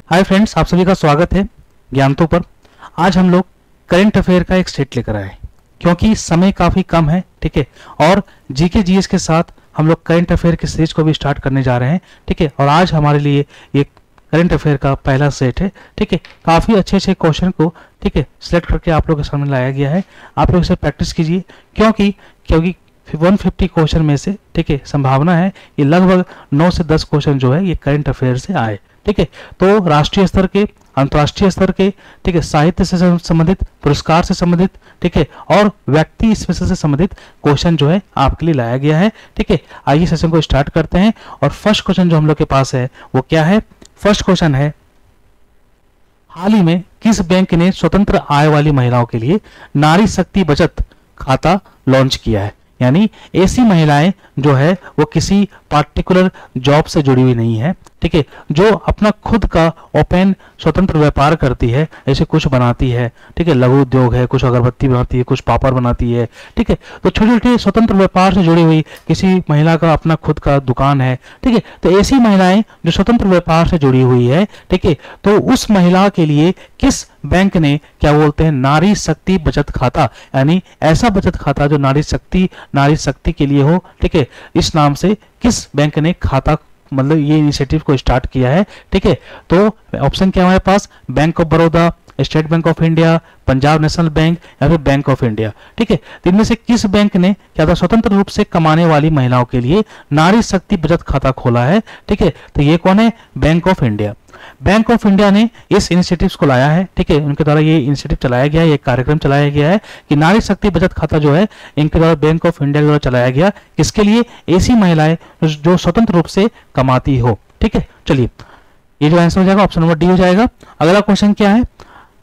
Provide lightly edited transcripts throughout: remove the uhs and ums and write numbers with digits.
Hi friends, आप सभी का स्वागत है ज्ञानतों पर। आज हम लोग करंट अफेयर का एक सेट लेकर आए क्योंकि समय काफ़ी कम है, ठीक है। और जीके जीएस के साथ हम लोग करंट अफेयर की सीरीज को भी स्टार्ट करने जा रहे हैं, ठीक है। और आज हमारे लिए ये करंट अफेयर का पहला सेट है, ठीक है। काफ़ी अच्छे अच्छे क्वेश्चन को, ठीक है, सिलेक्ट करके आप लोग के सामने लाया गया है। आप लोग इसे प्रैक्टिस कीजिए क्योंकि 150 क्वेश्चन में से, ठीक है, संभावना है ये लगभग 9 से 10 क्वेश्चन जो है ये करंट अफेयर से आए, ठीक है। तो राष्ट्रीय स्तर के, अंतर्राष्ट्रीय स्तर के, ठीक है, साहित्य से संबंधित, पुरस्कार से संबंधित, ठीक है, और व्यक्ति स्पेशल से संबंधित क्वेश्चन जो है आपके लिए लाया गया है, ठीक है। आइए सेशन को स्टार्ट करते हैं। और फर्स्ट क्वेश्चन जो हम लोग के पास है वो क्या है? फर्स्ट क्वेश्चन है, हाल ही में किस बैंक ने स्वतंत्र आय वाली महिलाओं के लिए नारी शक्ति बचत खाता लॉन्च किया है? यानी ऐसी महिलाएं जो है वो किसी पार्टिकुलर जॉब से जुड़ी हुई नहीं है, ठीक है, जो अपना खुद का ओपन स्वतंत्र व्यापार करती है, ऐसे कुछ बनाती है, ठीक है, लघु उद्योग है, कुछ अगरबत्ती बनाती है, कुछ पापड़ बनाती है, ठीक है। तो छोटे छोटे स्वतंत्र व्यापार से जुड़ी हुई किसी महिला का अपना खुद का दुकान है, ठीक है। तो ऐसी महिलाएं जो स्वतंत्र व्यापार से जुड़ी हुई है, ठीक है, तो उस महिला के लिए किस बैंक ने क्या बोलते हैं नारी शक्ति बचत खाता, यानी ऐसा बचत खाता जो नारी शक्ति के लिए हो, ठीक है, इस नाम से किस बैंक ने खाता, मतलब ये इनिशिएटिव को स्टार्ट किया है, ठीक है। तो ऑप्शन क्या है हमारे पास? Bank of Baroda, state bank of India, Punjab national bank या फिर बैंक ऑफ इंडिया, ठीक है। इनमें से किस बैंक ने क्या था स्वतंत्र रूप से कमाने वाली महिलाओं के लिए नारी शक्ति बचत खाता खोला है, ठीक है। तो ये कौन है? Bank of India. Bank of India ने इस इनिशिएटिव्स को लाया है, ठीक है, उनके द्वारा ये इनिशिएटिव चलाया गया है, ये कार्यक्रम चलाया गया है कि नारी शक्ति बचत खाता जो है इनके द्वारा बैंक ऑफ इंडिया के द्वारा चलाया गया। किसके लिए? ऐसी महिलाएं जो स्वतंत्र रूप से कमाती हो, ठीक है। चलिए, ये जो आंसर हो जाएगा ऑप्शन नंबर डी हो जाएगा। अगला क्वेश्चन क्या है?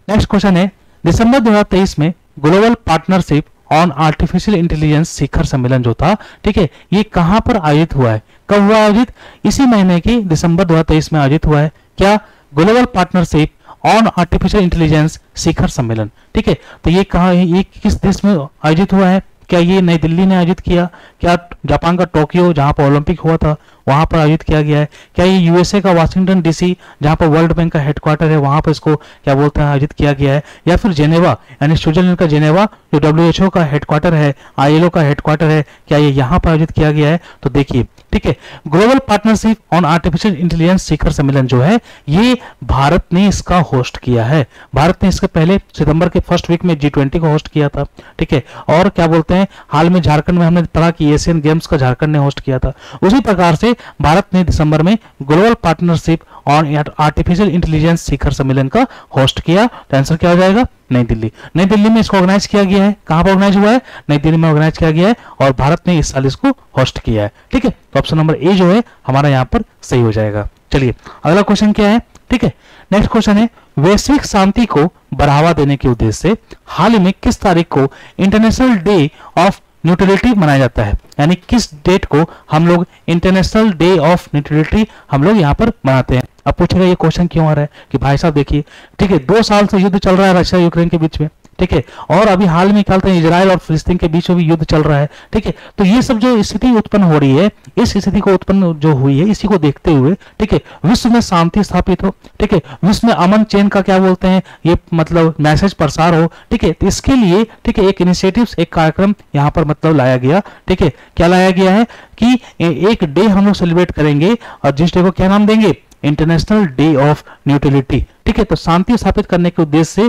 नेक्स्ट क्वेश्चन है, दिसंबर 2023 में global partnership on artificial intelligence शिखर सम्मेलन जो था, ठीक है, ये कहां पर आयोजित हुआ है? कब हुआ आयोजित? इसी महीने के दिसंबर 2023 में आयोजित हुआ है। क्या? Global partnership on artificial intelligence शिखर सम्मेलन, ठीक है। तो ये कहाँ है? ये किस देश में आयोजित हुआ है? क्या ये नई दिल्ली ने आयोजित किया? क्या जापान का टोक्यो जहां पर ओलंपिक हुआ था वहां पर आयोजित किया गया है? क्या ये यूएसए का वाशिंगटन डीसी जहां पर वर्ल्ड बैंक का हेडक्वार्टर है वहां पर इसको क्या बोलते हैं आयोजित किया गया है? या फिर जेनेवा यानी स्विट्जरलैंड का जेनेवा जो डब्ल्यूएचओ का हेडक्वार्टर है, आईएलओ का हेडक्वार्टर है, क्या ये यहाँ पर आयोजित किया गया है? तो देखिए, ठीक है, global partnership on artificial intelligence शिखर सम्मेलन जो है ये भारत ने इसका होस्ट किया है। भारत ने इसके पहले सितंबर के फर्स्ट वीक में G20 को होस्ट किया था, ठीक है। और क्या बोलते हैं, हाल में झारखंड में हमने पढ़ा कि एशियन गेम्स का झारखंड ने होस्ट किया था। उसी प्रकार से भारत ने दिसंबर में global partnership on artificial intelligence शिखर सम्मेलन का होस्ट किया। तो आंसर क्या हो जाएगा? नई दिल्ली। नई दिल्ली में इसको ऑर्गेनाइज किया गया है। कहां पर ऑर्गेनाइज हुआ है? नई दिल्ली में ऑर्गेनाइज किया गया है और भारत ने इस साल इसको होस्ट किया है, ठीक है। तो ऑप्शन नंबर ए जो है हमारा यहाँ पर सही हो जाएगा। चलिए, अगला क्वेश्चन क्या है? ठीक है, नेक्स्ट क्वेश्चन है, वैश्विक शांति को बढ़ावा देने के उद्देश्य से हाल ही में किस तारीख को इंटरनेशनल डे ऑफ न्यूट्रलिटी मनाया जाता है? यानी किस डेट को हम लोग इंटरनेशनल डे ऑफ न्यूट्रलिटी हम लोग यहाँ पर मनाते हैं? अब पूछेगा ये क्वेश्चन क्यों आ रहा है कि भाई साहब देखिए, ठीक है, 2 साल से युद्ध चल रहा है रशिया यूक्रेन के बीच में, ठीक है, और अभी हाल में क्या हैं इजराइल और फिलिस्तीन के बीच में भी युद्ध चल रहा है, ठीक है। तो ये सब जो स्थिति उत्पन्न हो रही है, इस स्थिति को उत्पन्न जो हुई है इसी को देखते हुए, ठीक है, विश्व में शांति स्थापित हो, ठीक है, विश्व में अमन चैन का क्या बोलते हैं ये मतलब मैसेज प्रसार हो, ठीक है। तो इसके लिए, ठीक है, एक इनिशिएटिव, एक कार्यक्रम यहाँ पर मतलब लाया गया, ठीक है। क्या लाया गया है कि एक डे हम लोग सेलिब्रेट करेंगे और जिस डे को क्या नाम देंगे? इंटरनेशनल डे ऑफ न्यूट्रलिटी, ठीक है। तो शांति स्थापित करने के उद्देश्य से,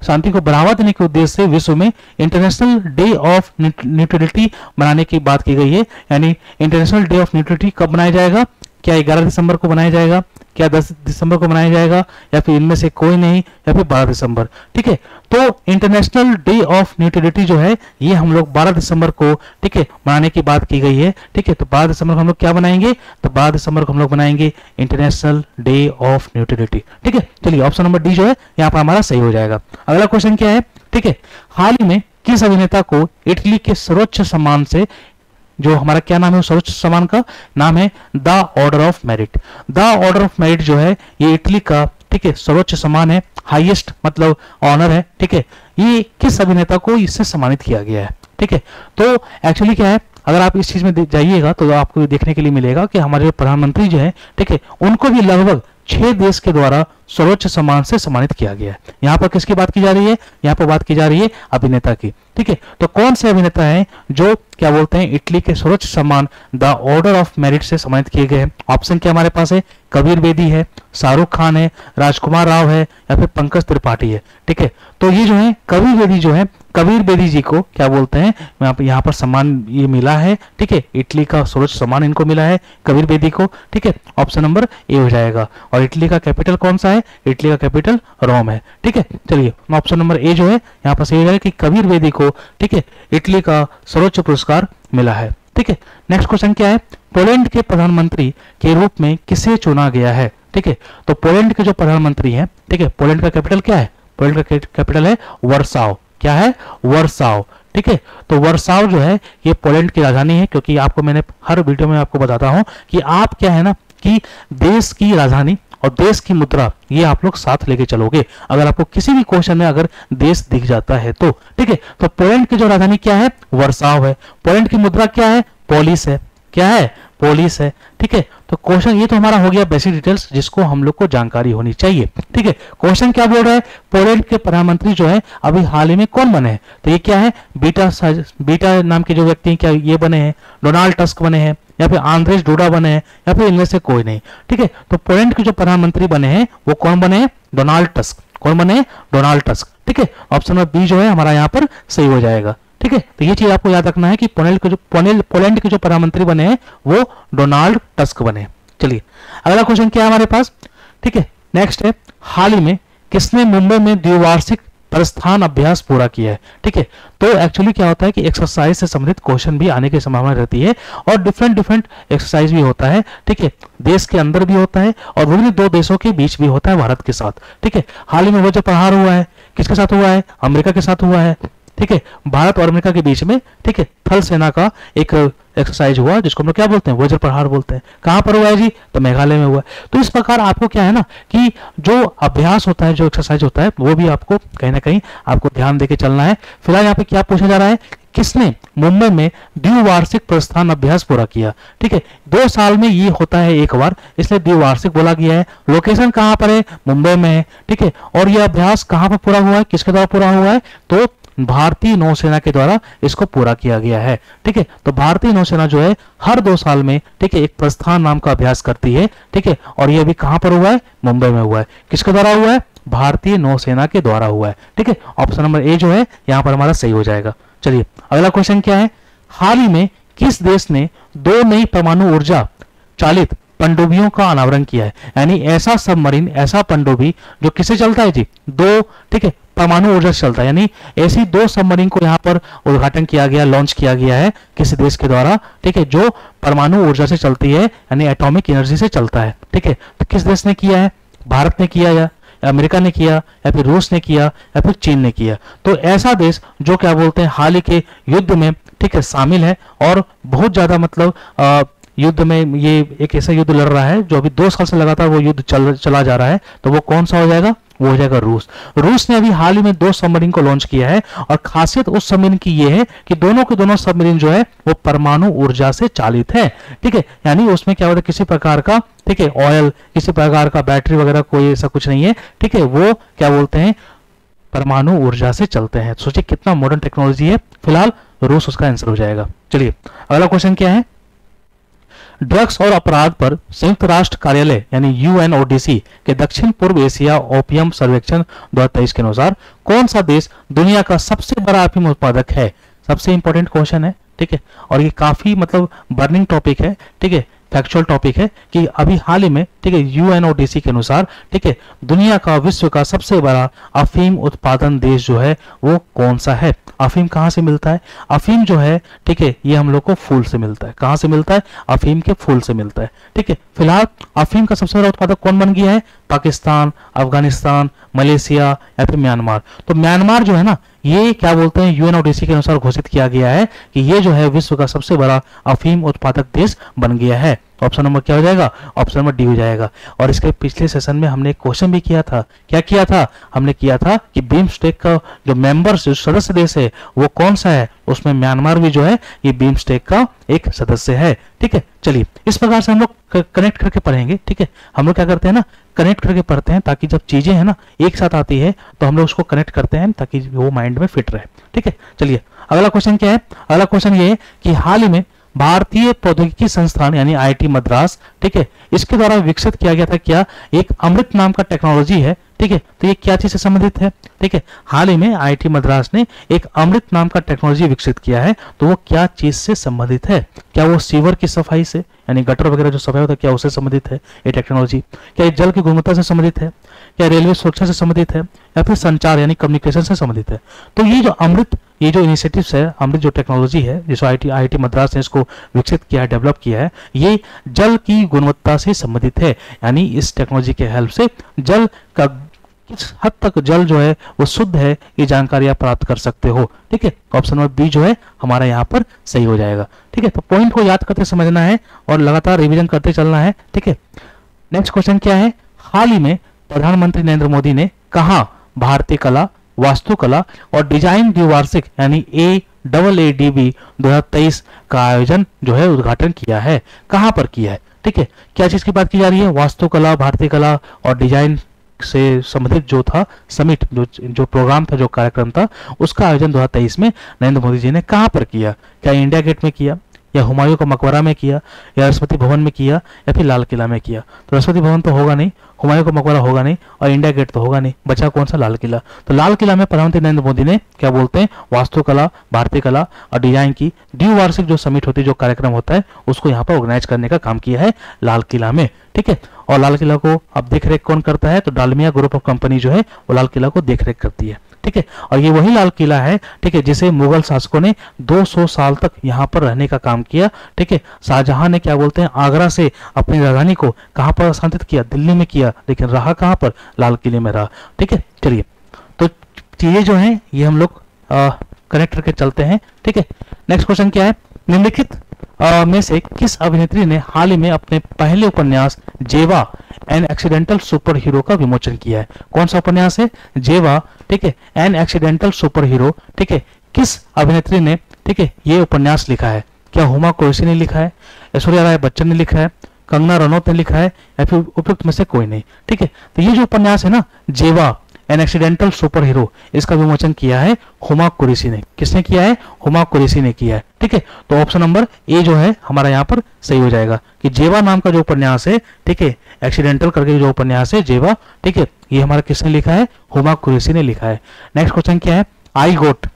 शांति को बढ़ावा देने के उद्देश्य से विश्व में इंटरनेशनल डे ऑफ न्यूट्रलिटी मनाने की बात की गई है। यानी इंटरनेशनल डे ऑफ न्यूट्रलिटी कब मनाया जाएगा? क्या 11 दिसंबर को मनाया जाएगा? क्या 10 दिसंबर को मनाया जाएगा? या फिर इनमें से कोई नहीं, या फिर 12 दिसंबर, ठीक है। तो इंटरनेशनल डे ऑफ न्यूट्रलिटी जो है ये हम लोग 12 दिसंबर को, ठीक है, मनाने की बात की गई है, ठीक है। तो 12 दिसंबर को हम लोग क्या बनाएंगे? तो 12 दिसंबर को हम लोग बनाएंगे इंटरनेशनल डे ऑफ न्यूट्रलिटी, ठीक है। चलिए, ऑप्शन नंबर डी जो है यहाँ पर हमारा सही हो जाएगा। अगला क्वेश्चन क्या है? ठीक है, हाल ही में किस अभिनेता को इटली के सर्वोच्च सम्मान से, जो हमारा क्या नाम है सर्वोच्च सम्मान का नाम है the order of merit. The order of merit जो है ये इटली का, ठीक है, सर्वोच्च सम्मान है, हाईएस्ट मतलब ऑनर है, ठीक है। ये किस अभिनेता को इससे सम्मानित किया गया है? ठीक है, तो एक्चुअली क्या है, अगर आप इस चीज में जाइएगा तो आपको देखने के लिए मिलेगा कि हमारे प्रधानमंत्री जो है, ठीक है, उनको भी लगभग 6 देश के द्वारा सर्वोच्च सम्मान से सम्मानित किया गया है। यहाँ पर किसकी बात की जा रही है? यहाँ पर बात की जा रही है अभिनेता की। ठीक है, तो कौन से अभिनेता हैं जो क्या बोलते हैं इटली के सर्वोच्च सम्मान द ऑर्डर ऑफ मेरिट से सम्मानित किए गए हैं? ऑप्शन क्या हमारे पास है? कबीर बेदी है, शाहरुख खान है, राजकुमार राव है, या फिर पंकज त्रिपाठी है। ठीक है, तो ये जो है कबीर बेदी जो है, कबीर बेदी जी को क्या बोलते हैं यहाँ पर सम्मान ये मिला है। ठीक है, इटली का सर्वोच्च सम्मान इनको मिला है, कबीर बेदी को। ठीक है, ऑप्शन नंबर ए हो जाएगा। और इटली का कैपिटल कौन सा है? इटली का कैपिटल रोम है। ठीक है, चलिए ऑप्शन नंबर ए जो है यहाँ पर सही हो जाएगा कि कबीर बेदी को, ठीक है, इटली का सर्वोच्च पुरस्कार मिला है। ठीक है, नेक्स्ट क्वेश्चन क्या है? पोलैंड के प्रधानमंत्री के रूप में किसे चुना गया है? ठीक है, तो पोलैंड के जो प्रधानमंत्री हैं, ठीक है, पोलैंड का कैपिटल क्या है? पोलैंड का कैपिटल है वर्साव। क्या है? वर्साव। ठीक है, तो वर्साव जो है ये पोलैंड की राजधानी है, क्योंकि आपको मैंने हर वीडियो में आपको बताता हूं कि आप क्या है ना कि देश की राजधानी और देश की मुद्रा ये आप लोग साथ लेके चलोगे, अगर आपको किसी भी क्वेश्चन में अगर देश दिख जाता है तो। ठीक है, तो पोलैंड की जो राजधानी क्या है? वर्साव है। पोलैंड की मुद्रा क्या है? पोलिस है। क्या है? पोलिस है। ठीक है, तो क्वेश्चन ये तो हमारा हो गया बेसिक डिटेल्स जिसको हम लोग को जानकारी होनी चाहिए। ठीक है, क्वेश्चन क्या बोल रहा है? पोलैंड के प्रधानमंत्री जो है अभी हाल ही में कौन बने हैं? तो ये क्या है? बीटा नाम के जो व्यक्ति हैं क्या ये बने हैं? डोनाल्ड टस्क बने हैं, या फिर आंद्रेज डूडा बने हैं, या फिर इनमें से कोई नहीं। ठीक है, तो पोलैंड के जो प्रधानमंत्री बने हैं वो कौन बने हैं? Donald tusk. कौन बने हैं? Donald tusk. ठीक है, ऑप्शन नंबर बी जो है हमारा यहाँ पर सही हो जाएगा। ठीक है, तो ये चीज आपको याद रखना है कि पोलैंड के जो प्रधानमंत्री बने हैं वो डोनाल्ड टस्क बने। चलिए अगला क्वेश्चन क्या है हमारे पास? ठीक है, नेक्स्ट है हाल ही में किसने मुंबई में द्विवार्षिक प्रस्थान अभ्यास पूरा किया है? ठीक है, तो एक्चुअली क्या होता है कि एक्सरसाइज से संबंधित क्वेश्चन भी आने की संभावना रहती है और डिफरेंट एक्सरसाइज भी होता है। ठीक है, देश के अंदर भी होता है और विभिन्न दो देशों के बीच भी होता है भारत के साथ। ठीक है, हाल ही में वज्र प्रहार हुआ है, किसके साथ हुआ है? अमेरिका के साथ हुआ है। ठीक है, भारत और अमेरिका के बीच में, ठीक है, थल सेना का एक एक्सरसाइज हुआ जिसको हम लोग क्या बोलते हैं? वज्र प्रहार बोलते हैं। कहां पर हुआ है जी? तो मेघालय में हुआ है। तो इस प्रकार आपको क्या है ना कि जो अभ्यास होता है, जो एक्सरसाइज होता है, वो भी आपको कहीं ना कहीं आपको ध्यान देके चलना है। फिलहाल यहाँ पे क्या पूछा जा रहा है? किसने मुंबई में द्विवार्षिक प्रस्थान अभ्यास पूरा किया? ठीक है, 2 साल में ये होता है एक बार, इसलिए द्विवार्षिक बोला गया है। लोकेशन कहां पर है? मुंबई में है। ठीक है, और यह अभ्यास कहां पर पूरा हुआ है? किसके द्वारा पूरा हुआ है? तो भारतीय नौसेना के द्वारा इसको पूरा किया गया है। ठीक है, तो भारतीय नौसेना जो है हर 2 साल में, ठीक है, एक प्रस्थान नाम का अभ्यास करती है। ठीक है, और यह भी कहां पर हुआ है? मुंबई में हुआ है। किसके द्वारा हुआ है? भारतीय नौसेना के द्वारा हुआ है। ठीक है, ऑप्शन नंबर ए जो है यहां पर हमारा सही हो जाएगा। चलिए अगला क्वेश्चन क्या है? हाल ही में किस देश ने 2 नई परमाणु ऊर्जा चालित पनडुब्बियों का अनावरण किया है? यानी ऐसा सबमरीन, ऐसा पनडुब्बी जो किससे चलता है जी? 2, ठीक है, परमाणु ऊर्जा से चलता है। यानी ऐसी 2 सबमरीन को यहाँ पर उद्घाटन किया गया, लॉन्च किया गया है किसी देश के द्वारा। ठीक है, जो परमाणु ऊर्जा से चलती है यानी एटॉमिक एनर्जी से चलता है। ठीक है, तो किस देश ने किया है? भारत ने किया या अमेरिका ने किया, या फिर रूस ने किया, या फिर चीन ने किया? तो ऐसा देश जो क्या बोलते हैं हाल ही के युद्ध में, ठीक है, शामिल है और बहुत ज्यादा मतलब युद्ध में ये एक ऐसा युद्ध लड़ रहा है जो अभी 2 साल से लगातार वो युद्ध चला जा रहा है। तो वो कौन सा हो जाएगा? वो हो जाएगा रूस। रूस ने अभी हाल ही में 2 सबमरीन को लॉन्च किया है और खासियत उस सबमरीन की ये है कि दोनों के दोनों सबमरीन जो है वो परमाणु ऊर्जा से चालित है। ठीक है, यानी उसमें क्या होता है किसी प्रकार का, ठीक है, ऑयल, किसी प्रकार का बैटरी वगैरह कोई ऐसा कुछ नहीं है। ठीक है, वो क्या बोलते हैं परमाणु ऊर्जा से चलते हैं। सोचिए कितना मॉडर्न टेक्नोलॉजी है। फिलहाल रूस उसका आंसर हो जाएगा। चलिए अगला क्वेश्चन क्या है? ड्रग्स और अपराध पर संयुक्त राष्ट्र कार्यालय यानी यूएनओडीसी के दक्षिण पूर्व एशिया ओपियम सर्वेक्षण 2023 के अनुसार कौन सा देश दुनिया का सबसे बड़ा अफीम उत्पादक है? सबसे इंपॉर्टेंट क्वेश्चन है। ठीक है, और ये काफी मतलब बर्निंग टॉपिक है। ठीक है, फैक्चुअल टॉपिक है कि अभी हाल ही में, ठीक है, यूएनओडीसी के अनुसार, ठीक है, दुनिया का, विश्व का सबसे बड़ा अफीम उत्पादन देश जो है वो कौन सा है? अफीम कहाँ से मिलता है? अफीम जो है, ठीक है, ये हम लोग को फूल से मिलता है। कहाँ से मिलता है? अफीम के फूल से मिलता है। ठीक है, फिलहाल अफीम का सबसे बड़ा उत्पादक कौन बन गया है? पाकिस्तान, अफगानिस्तान, मलेशिया या फिर म्यांमार। तो म्यांमार जो है ना, ये क्या बोलते हैं यूएनओडीसी के अनुसार घोषित किया गया है कि ये जो है विश्व का सबसे बड़ा अफीम उत्पादक देश बन गया है। तो ऑप्शन नंबर क्या हो जाएगा, ऑप्शन नंबर डी हो जाएगा। और इसके पिछले सेशन में हमने एक क्वेश्चन भी किया था, क्या किया था, हमने किया था कि बिम्स्टेक का जो मेंबर्स जो सदस्य देश है वो कौन सा है, उसमें म्यांमार भी जो है ये बिम्स्टेक का एक सदस्य है। ठीक है, चलिए इस प्रकार से हम लोग कनेक्ट करके पढ़ेंगे। ठीक है, हम लोग क्या करते हैं ना, कनेक्ट करके पढ़ते हैं ताकि जब चीजें है ना एक साथ आती है तो हम लोग उसको कनेक्ट करते हैं ताकि वो माइंड में फिट रहे। ठीक है, चलिए अगला क्वेश्चन क्या है, अगला क्वेश्चन ये है कि हाल ही में भारतीय प्रौद्योगिकी संस्थान यानी आईआईटी मद्रास, ठीक है, इसके द्वारा विकसित किया गया था क्या, एक अमृत नाम का टेक्नोलॉजी है। ठीक है, तो ये क्या चीज से संबंधित है। ठीक है, हाल ही में आईआईटी मद्रास ने एक अमृत नाम का टेक्नोलॉजी विकसित किया है, तो वो क्या चीज से संबंधित है, क्या वो सीवर की सफाई से यानी गटर वगैरह जो सफाई होता है क्या उससे संबंधित है ये टेक्नोलॉजी, क्या ये जल की गुणवत्ता से संबंधित है, क्या रेलवे सुरक्षा से संबंधित है, या फिर संचार यानी कम्युनिकेशन से संबंधित है। तो ये जो अमृत, ये जो इनिशिएटिव्स है, अमृत जो टेक्नोलॉजी है जिसको आईआईटी मद्रास ने इसको विकसित किया है, डेवलप किया है, ये जल की गुणवत्ता से संबंधित है। यानी इस टेक्नोलॉजी के हेल्प से जल का किस हद तक जल जो है वो शुद्ध है ये जानकारी आप प्राप्त कर सकते हो। ठीक है, ऑप्शन नंबर बी जो है हमारा यहाँ पर सही हो जाएगा। ठीक है, तो पॉइंट को याद करते समझना है और लगातार रिवीजन करते चलना है। ठीक है, नेक्स्ट क्वेश्चन क्या है, हाल ही में प्रधानमंत्री नरेंद्र मोदी ने कहा भारतीय कला, वास्तुकला और डिजाइन द्विवार्षिक यानी AAADB 2023 का आयोजन जो है उद्घाटन किया है, कहां पर किया है। ठीक है, क्या चीज की बात की जा रही है, वास्तुकला, भारतीय कला और डिजाइन से संबंधित जो था समिट, जो प्रोग्राम था, जो कार्यक्रम था, उसका आयोजन 2023 में नरेंद्र मोदी जी ने कहां पर किया, क्या इंडिया गेट में किया, या हुमायूं का मकबरा में किया, या राष्ट्रपति भवन में किया, या फिर लाल किला में किया। तो राष्ट्रपति भवन तो होगा नहीं, हुमायूं का मकबरा होगा नहीं, और इंडिया गेट तो होगा नहीं, बचा कौन सा, लाल किला। तो लाल किला में प्रधानमंत्री नरेंद्र मोदी ने क्या बोलते हैं, वास्तुकला, भारतीय कला और डिजाइन की द्विवार्षिक जो समिट होती है, जो कार्यक्रम होता है, उसको यहाँ पर ऑर्गेनाइज करने का काम किया है लाल किला में। ठीक है, और लाल किला को अब देख रेख कौन करता है, तो डालमिया ग्रुप ऑफ कंपनी जो है वो लाल किला को देख रेख करती है। ठीक है, और ये वही लाल किला है, ठीक है, जिसे मुगल शासकों ने 200 साल तक यहाँ पर रहने का काम किया। ठीक है, शाहजहां ने क्या बोलते हैं आगरा से अपनी राजधानी को कहां पर स्थानांतरित किया, दिल्ली में किया, लेकिन रहा कहां पर, लाल किले में रहा। ठीक है, चलिए तो चीजें जो हैं ये हम लोग कनेक्ट करके चलते हैं। ठीक है, नेक्स्ट क्वेश्चन क्या है, निम्नलिखित में से किस अभिनेत्री ने हाल ही में अपने पहले उपन्यास जेवा एन एक्सीडेंटल सुपर हीरो का विमोचन किया है। कौन सा उपन्यास है, जेवा, ठीक है, एन एक्सीडेंटल सुपर हीरो। ठीक है, किस अभिनेत्री ने, ठीक है, ये उपन्यास लिखा है, क्या हुमा कुरैशी ने लिखा है, ऐश्वर्या राय बच्चन ने लिखा है, कंगना रनौत ने लिखा है, या फिर उपयुक्त में से कोई नहीं। ठीक है, तो ये जो उपन्यास है ना जेवा एन एक्सीडेंटल सुपर हीरो, इसका विमोचन किया है हुमा कुरैशी ने। किसने किया है, हुमा कुरैशी ने किया है। ठीक है, तो ऑप्शन नंबर ए जो है हमारा यहाँ पर सही हो जाएगा कि जेवा नाम का जो उपन्यास है, ठीक है, एक्सीडेंटल करके जो उपन्यास है जेवा, ठीक है, ये हमारा किसने लिखा है, हुमा कुरैशी ने लिखा है। नेक्स्ट क्वेश्चन क्या है, आई गोट,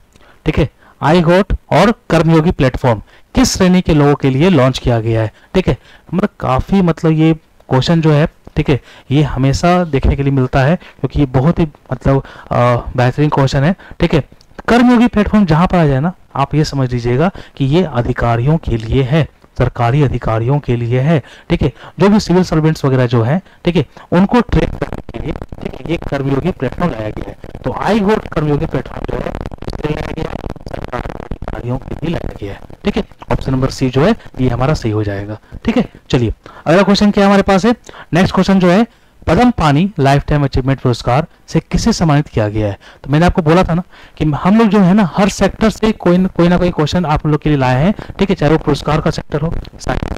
ठीक है, आई गोट और कर्मयोगी प्लेटफॉर्म किस श्रेणी के लोगों के लिए लॉन्च किया गया है। ठीक है, मतलब काफी, मतलब ये क्वेश्चन जो है, ठीक है, ये हमेशा देखने के लिए मिलता है क्योंकि ये बहुत ही मतलब बेहतरीन क्वेश्चन है। ठीक है, कर्मयोगी प्लेटफॉर्म जहां पर आ जाए ना, आप ये समझ लीजिएगा कि ये अधिकारियों के लिए है, सरकारी अधिकारियों के लिए है। ठीक है, जो भी सिविल सर्वेंट्स वगैरह जो है, ठीक है, उनको ट्रेन करने के लिए, ठीक है, ये कर्मयोगी प्लेटफॉर्म लाया गया है। तो आई गोट कर्मयोगी प्लेटफॉर्म जो है किसके लिए लाया गया है, सरकारी अधिकारियों के लिए लाया गया है। ठीक है, ऑप्शन नंबर सी जो है ये हमारा सही हो जाएगा। ठीक है, चलिए अगला क्वेश्चन क्या हमारे पास है, नेक्स्ट क्वेश्चन जो है पद्म पानी लाइफ टाइम अचीवमेंट पुरस्कार से किसे सम्मानित किया गया है। तो मैंने आपको बोला था ना कि हम लोग जो है ना हर सेक्टर से कोई ना कोई क्वेश्चन आप लोग के लिए लाए हैं। ठीक है, चाहे वो पुरस्कार का सेक्टर हो, सेक्टर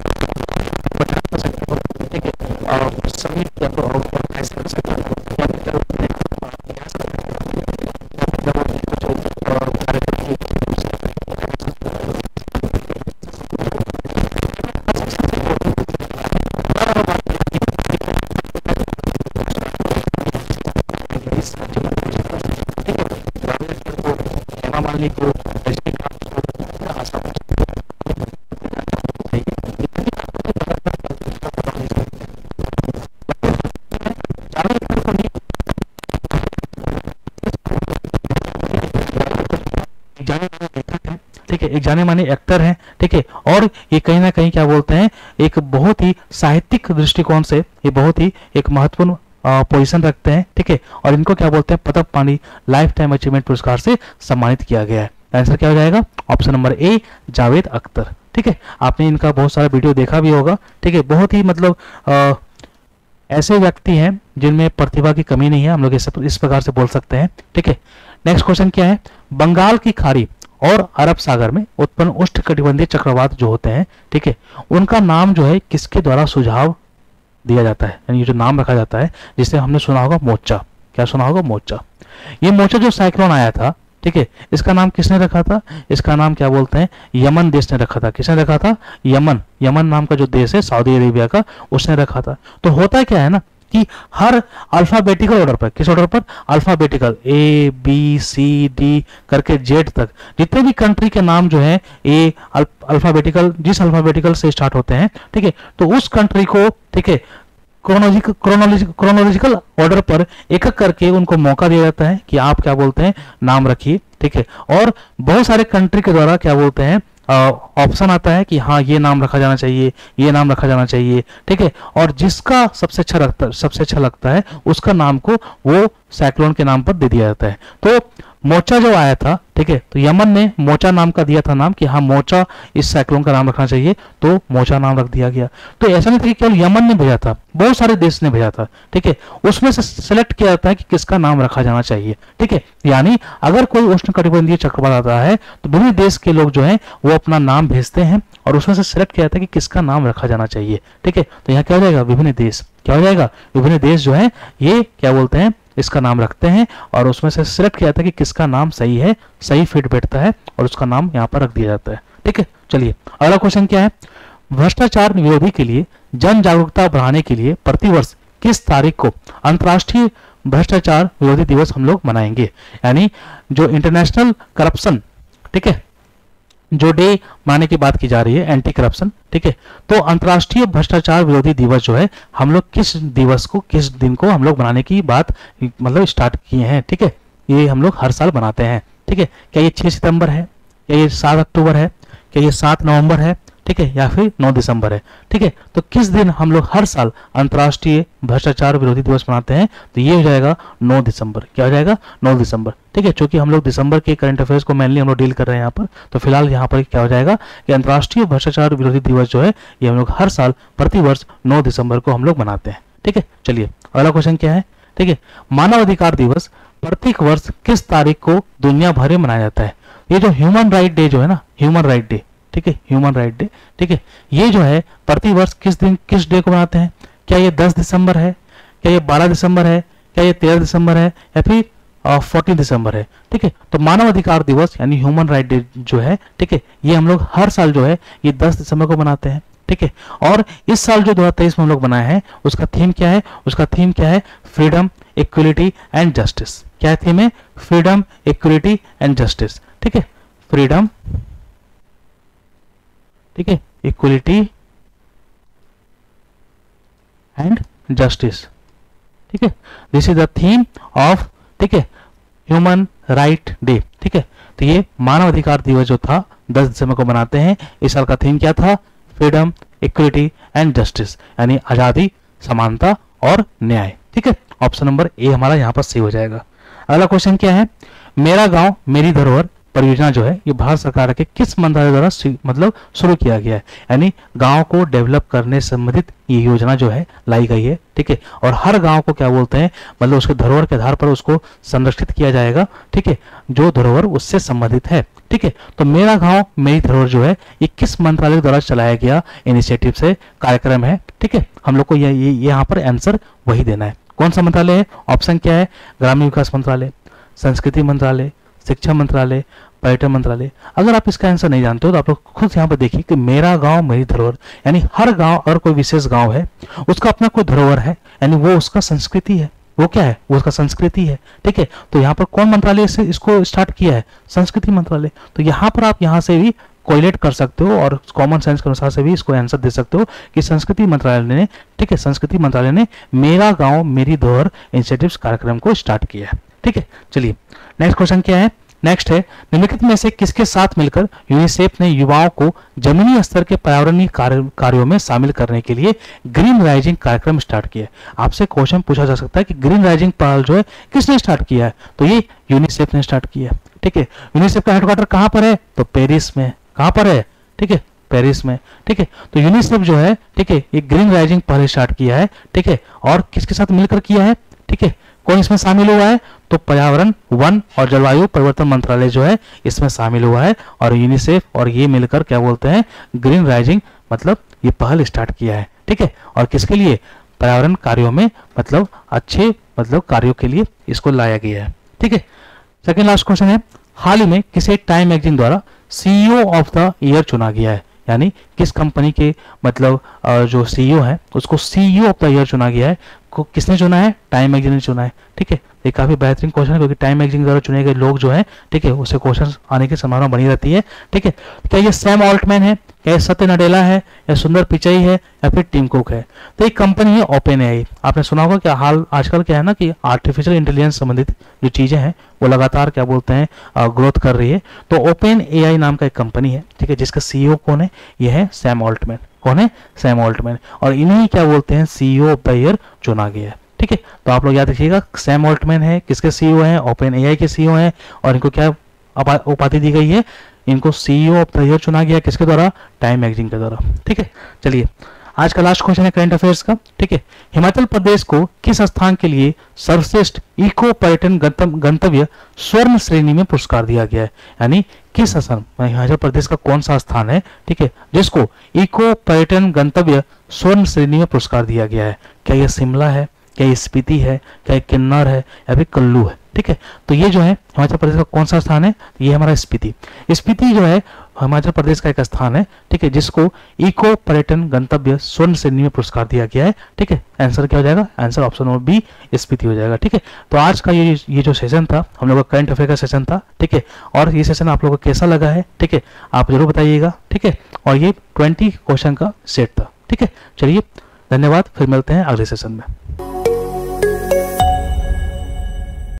हो, ठीक है, और सभी को ठीक है, एक जाने माने एक्टर हैं। ठीक है, और ये कहीं ना कहीं क्या बोलते हैं, एक बहुत ही साहित्यिक दृष्टिकोण से ये बहुत ही एक महत्वपूर्ण पोजीशन रखते हैं। ठीक है, और इनको क्या बोलते हैं, पद्म पानी लाइफ टाइम अचीवमेंट पुरस्कार से सम्मानित किया गया है। आंसर क्या हो जाएगा, option number A Javed Akhtar. ठीक है, आपने इनका बहुत सारा वीडियो देखा भी होगा। ठीक है, बहुत ही मतलब ऐसे व्यक्ति हैं जिनमें प्रतिभा की कमी नहीं है, हम लोग इस प्रकार से बोल सकते हैं। ठीक है, नेक्स्ट क्वेश्चन क्या है, बंगाल की खाड़ी और अरब सागर में उत्पन्न उष्णकटिबंधीय चक्रवात जो होते हैं, ठीक है, उनका नाम जो है किसके द्वारा सुझाव दिया जाता है, यानी ये जो नाम रखा जाता है, जिसे हमने सुना होगा मोचा। क्या सुना होगा? मोचा। ये मोचा जो साइक्लोन आया था, ठीक है, इसका नाम किसने रखा था? इसका नाम क्या बोलते हैं, यमन देश ने रखा था। किसने रखा था? यमन। यमन नाम का जो देश है साउदी अरेबिया का, उसने रखा था। तो होता क्या है ना कि हर अल्फाबेटिकल ऑर्डर पर, किस ऑर्डर पर? Alphabetical, A B C D करके जेड तक जितने भी कंट्री के नाम जो है ए अल्फाबेटिकल, जिस अल्फाबेटिकल से स्टार्ट होते हैं, ठीक है, तो उस कंट्री को, ठीक है, क्रोनोलॉजिकल ऑर्डर पर एक एक करके उनको मौका दिया जाता है कि आप क्या बोलते हैं, नाम रखिए। ठीक है, और बहुत सारे कंट्री के द्वारा क्या बोलते हैं, ऑप्शन आता है कि हाँ ये नाम रखा जाना चाहिए, ये नाम रखा जाना चाहिए। ठीक है, और जिसका सबसे अच्छा लगता है उसका नाम को वो साइक्लोन के नाम पर दे दिया जाता है। तो मोचा जो आया था, ठीक है, तो यमन ने मोचा नाम का दिया था नाम कि हाँ मोचा इस साइक्लोन का नाम रखना चाहिए, तो मोचा नाम रख दिया गया। तो ऐसा नहीं था कि केवल यमन ने भेजा था, बहुत सारे देश ने भेजा था। ठीक है, उसमें से सिलेक्ट किया जाता है कि किसका नाम रखा जाना चाहिए। ठीक है, यानी अगर कोई उष्णकटिबंधीय चक्रवात आता है तो विभिन्न देश के लोग जो है वो अपना नाम भेजते हैं और उसमें से सिलेक्ट किया जाता है कि किसका नाम रखा जाना चाहिए। ठीक है, तो यहाँ क्या हो जाएगा, विभिन्न देश। क्या हो जाएगा, विभिन्न देश जो है ये क्या बोलते हैं, इसका नाम रखते हैं और उसमें से सिलेक्ट किया जाता है कि किसका नाम सही है, सही फिट बैठता है और उसका नाम यहाँ पर रख दिया जाता है। ठीक है, चलिए अगला क्वेश्चन क्या है, भ्रष्टाचार विरोधी के लिए जन जागरूकता बढ़ाने के लिए प्रतिवर्ष किस तारीख को अंतर्राष्ट्रीय भ्रष्टाचार विरोधी दिवस हम लोग मनाएंगे? यानी जो इंटरनेशनल करप्शन, ठीक है, जो डे मनाने की बात की जा रही है, एंटी करप्शन। ठीक है, तो अंतर्राष्ट्रीय भ्रष्टाचार विरोधी दिवस जो है हम लोग किस दिवस को, किस दिन को हम लोग बनाने की बात मतलब स्टार्ट किए हैं। ठीक है, ये हम लोग हर साल बनाते हैं। ठीक है, क्या ये 6 सितंबर है, क्या ये 7 अक्टूबर है, क्या ये 7 नवंबर है, ठीक है, या फिर 9 दिसंबर है? ठीक है, तो किस दिन हम लोग हर साल अंतर्राष्ट्रीय भ्रष्टाचार विरोधी दिवस मनाते हैं? तो ये हो जाएगा 9 दिसंबर। क्या हो जाएगा? 9 दिसंबर। ठीक है, चूंकि हम लोग दिसंबर के करंट अफेयर्स को मेनली हम लोग डील कर रहे हैं यहाँ पर, तो फिलहाल यहाँ पर क्या हो जाएगा कि अंतर्राष्ट्रीय भ्रष्टाचार विरोधी दिवस जो है ये हम लोग हर साल प्रतिवर्ष 9 दिसंबर को हम लोग मनाते हैं। ठीक है, चलिए अगला क्वेश्चन क्या है, ठीक है, मानवाधिकार दिवस प्रत्येक वर्ष किस तारीख को दुनिया भर में मनाया जाता है? ये जो ह्यूमन राइट डे जो है ना, ह्यूमन राइट डे, ठीक है, ह्यूमन राइट डे, ठीक है, ये जो है प्रतिवर्ष किस दिन, किस डे को मनाते हैं? क्या ये 10 दिसंबर है, क्या ये 12 दिसंबर है, क्या ये 13 दिसंबर है, या फिर 14 दिसंबर है? ठीक है, तो मानव अधिकार दिवस यानी ह्यूमन राइट डे जो है, ठीक है, ये हम लोग हर साल जो है ये 10 दिसंबर को मनाते हैं। ठीक है, और इस साल जो 2023 में हम लोग बनाए हैं उसका थीम क्या है? उसका थीम क्या है? Freedom, equality and justice. क्या थीम है? Freedom, equality and justice. ठीक है, फ्रीडम, ठीक है, इक्वलिटी एंड जस्टिस। ठीक है, this is the theme of, ठीक है, ह्यूमन राइट डे। ठीक है, तो ये मानव अधिकार दिवस जो था 10 दिसंबर को मनाते हैं। इस साल का थीम क्या था? फ्रीडम, इक्वलिटी एंड जस्टिस, यानी आजादी, समानता और न्याय। ठीक है, ऑप्शन नंबर ए हमारा यहाँ पर सही हो जाएगा। अगला क्वेश्चन क्या है, मेरा गांव मेरी धरोहर परियोजना जो है ये भारत सरकार के किस मंत्रालय द्वारा मतलब शुरू किया गया है? यानी गांव को डेवलप करने से संबंधित ये योजना जो है लाई गई है। ठीक है, और हर गांव को क्या बोलते हैं, मतलब उसके धरोहर के आधार पर उसको संरक्षित किया जाएगा। ठीक है, जो धरोहर उससे संबंधित है। ठीक है, तो मेरा गांव मेरी धरोहर जो है ये किस मंत्रालय द्वारा चलाया गया इनिशिएटिव से कार्यक्रम है? ठीक है, हम लोग को ये यहाँ पर आंसर वही देना है। कौन सा मंत्रालय है? ऑप्शन क्या है? ग्रामीण विकास मंत्रालय, संस्कृति मंत्रालय, शिक्षा मंत्रालय, पर्यटन मंत्रालय। अगर आप इसका आंसर नहीं जानते हो तो आप लोग खुद यहाँ पर देखिए कि मेरा गांव मेरी धरोहर, यानी हर गांव अगर कोई विशेष गांव है उसका अपना कोई धरोहर है, यानी वो उसका संस्कृति है। वो क्या है? वो उसका संस्कृति है। ठीक है, तो यहाँ पर कौन मंत्रालय से इसको स्टार्ट किया है? संस्कृति मंत्रालय। तो यहाँ पर आप यहाँ से भी कोरिलेट कर सकते हो और कॉमन सेंस के अनुसार से भी इसको आंसर दे सकते हो कि संस्कृति मंत्रालय ने, ठीक है, संस्कृति मंत्रालय ने मेरा गांव मेरी धरोहर इनिशिएटिव्स कार्यक्रम को स्टार्ट किया है। ठीक है, चलिए नेक्स्ट क्वेश्चन क्या है? नेक्स्ट है, निम्नलिखित में से किसके साथ मिलकर यूनिसेफ ने युवाओं को जमीनी स्तर के पर्यावरणीय कार्यों में शामिल करने के लिए ग्रीन राइजिंग कार्यक्रम स्टार्ट किया? आपसे क्वेश्चन पूछा जा सकता है कि ग्रीन राइजिंग पहल जो है किसने स्टार्ट किया है? तो ये यूनिसेफ ने स्टार्ट किया है। ठीक है, यूनिसेफ का हेडक्वार्टर कहां पर है? तो पेरिस में। कहां पर है? ठीक है, पेरिस में, ठीक है। तो यूनिसेफ जो है, ठीक है, ये ग्रीन राइजिंग पहले स्टार्ट किया है, ठीक है, और किसके साथ मिलकर किया है, ठीक है, कौन इसमें शामिल हुआ है, तो पर्यावरण, वन और जलवायु परिवर्तन मंत्रालय जो है इसमें शामिल हुआ है, और यूनिसेफ और ये मिलकर क्या बोलते हैं, ग्रीन राइजिंग, मतलब ये पहल स्टार्ट किया है, ठीक है। और किसके लिए, पर्यावरण कार्यों में, मतलब अच्छे मतलब कार्यों के लिए इसको लाया गया है, ठीक है। सेकंड लास्ट क्वेश्चन है, हाल ही में किसे टाइम मैगजीन द्वारा सीईओ ऑफ द ईयर चुना गया है, यानी किस कंपनी के मतलब जो सीईओ है उसको सीईओ ऑफ द ईयर चुना गया है, को किसने चुना है, टाइम मैगजीन ने चुना है, ठीक है। ये काफी बेहतरीन क्वेश्चन है क्योंकि टाइम मैगजीन द्वारा चुने गए लोग जो है, ठीक है, उससे क्वेश्चन आने की संभावना बनी रहती है, ठीक है। क्या ये सैम ऑल्टमैन है, क्या ये सत्य नडेला है, या सुंदर पिचाई है, या फिर टिम कुक है। तो एक कंपनी है ओपन एआई, आपने सुना होगा क्या, हाल आजकल क्या है ना कि आर्टिफिशियल इंटेलिजेंस संबंधित जो चीजें हैं वो लगातार क्या बोलते हैं ग्रोथ कर रही है। तो ओपन एआई नाम का एक कंपनी है, ठीक है, जिसका सीईओ कौन है, ये है सैम ऑल्टमैन। कौन है, सैम ऑल्टमैन, और इन्हीं क्या बोलते हैं सीईओ ऑफ द ईयर चुना गया है, ठीक है। तो आप लोग याद रखिएगा, सैम ऑल्टमैन है किसके सीईओ हैं, ओपन एआई के सीईओ हैं, और इनको क्या उपाधि दी गई है, इनको सीईओ ऑफ द ईयर चुना गया किसके द्वारा, टाइम मैगजीन के द्वारा, ठीक है। चलिए आज का लास्ट क्वेश्चन है करंट अफेयर्स का, ठीक है। हिमाचल प्रदेश को किस स्थान के लिए सर्वश्रेष्ठ इको पर्यटन गंतव्य स्वर्ण श्रेणी में पुरस्कार दिया गया है, यानी किस स्थान, हिमाचल प्रदेश का कौन सा स्थान है, ठीक है, जिसको इको पर्यटन गंतव्य स्वर्ण श्रेणी में पुरस्कार दिया गया है। क्या यह शिमला है, क्या ये स्पीति है, क्या ये किन्नौर है, या फिर कुल्लू है, ठीक है। तो ये जो है हिमाचल प्रदेश का कौन सा स्थान है, ये हमारा स्पीति। स्पीति जो है हिमाचल प्रदेश का एक स्थान है, ठीक है, जिसको इको पर्यटन गंतव्य स्वर्ण श्रेणी में पुरस्कार दिया गया है, ठीक है। आंसर क्या हो जाएगा, answer option number B Spiti हो जाएगा, ठीक है। तो आज का ये जो सेशन था हम लोग का करंट अफेयर का सेशन था, ठीक है, और ये सेशन आप लोगों को कैसा लगा है, ठीक है, आप जरूर बताइएगा, ठीक है। और ये 20 क्वेश्चन का सेट था, ठीक है। चलिए धन्यवाद, फिर मिलते हैं अगले सेशन में।